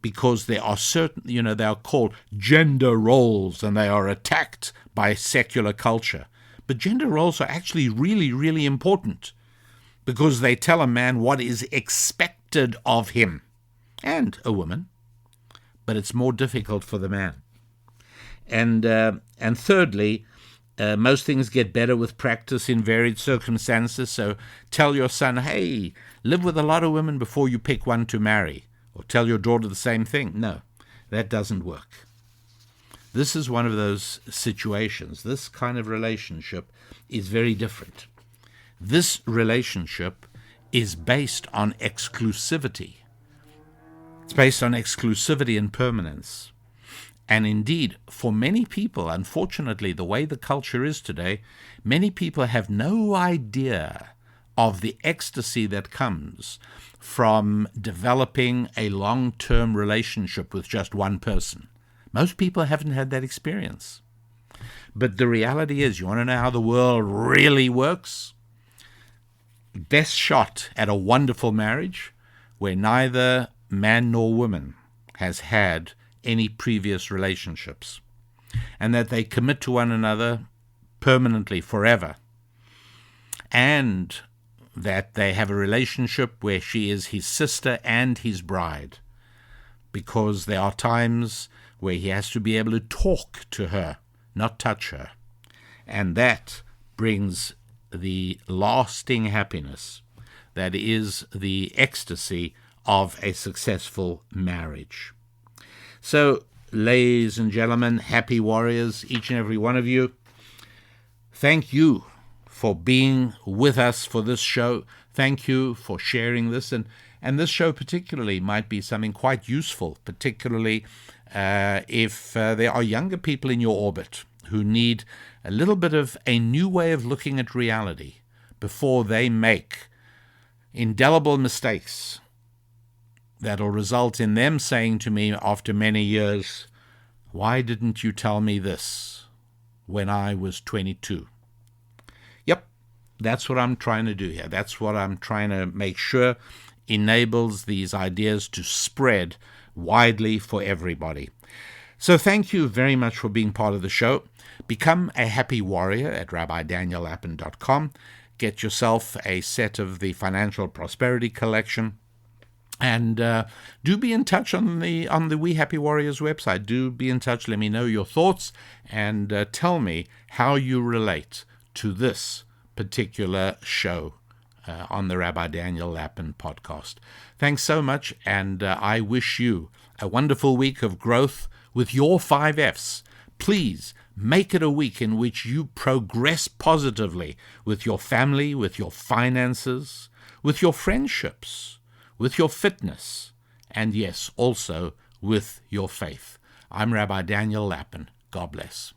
Speaker 1: because there are certain, they are called gender roles, and they are attacked by secular culture. But gender roles are actually really, really important, because they tell a man what is expected of him, and a woman, but it's more difficult for the man. And thirdly, most things get better with practice in varied circumstances. So tell your son, hey, live with a lot of women before you pick one to marry. Or tell your daughter the same thing. No, that doesn't work. This is one of those situations. This kind of relationship is very different. This relationship is based on exclusivity. It's based on exclusivity and permanence. And indeed, for many people, unfortunately, the way the culture is today, many people have no idea of the ecstasy that comes from developing a long-term relationship with just one person. Most people haven't had that experience. But the reality is, you want to know how the world really works? Best shot at a wonderful marriage where neither man nor woman has had any previous relationships, and that they commit to one another permanently, forever, and that they have a relationship where she is his sister and his bride, because there are times where he has to be able to talk to her, not touch her. And that brings the lasting happiness that is the ecstasy of a successful marriage. So, ladies and gentlemen, happy warriors, each and every one of you, thank you for being with us for this show. Thank you for sharing this. And this show particularly might be something quite useful, particularly if there are younger people in your orbit who need a little bit of a new way of looking at reality before they make indelible mistakes that'll result in them saying to me after many years, why didn't you tell me this when I was 22? Yep, that's what I'm trying to do here. That's what I'm trying to make sure enables these ideas to spread widely for everybody. So thank you very much for being part of the show. Become a happy warrior at RabbiDanielLapin.com. Get yourself a set of the Financial Prosperity Collection. And do be in touch on the We Happy Warriors website. Do be in touch. Let me know your thoughts and tell me how you relate to this particular show on the Rabbi Daniel Lapin podcast. Thanks so much, and I wish you a wonderful week of growth with your 5 Fs. Please make it a week in which you progress positively with your family, with your finances, with your friendships, with your fitness, and yes, also with your faith. I'm Rabbi Daniel Lapin. God bless.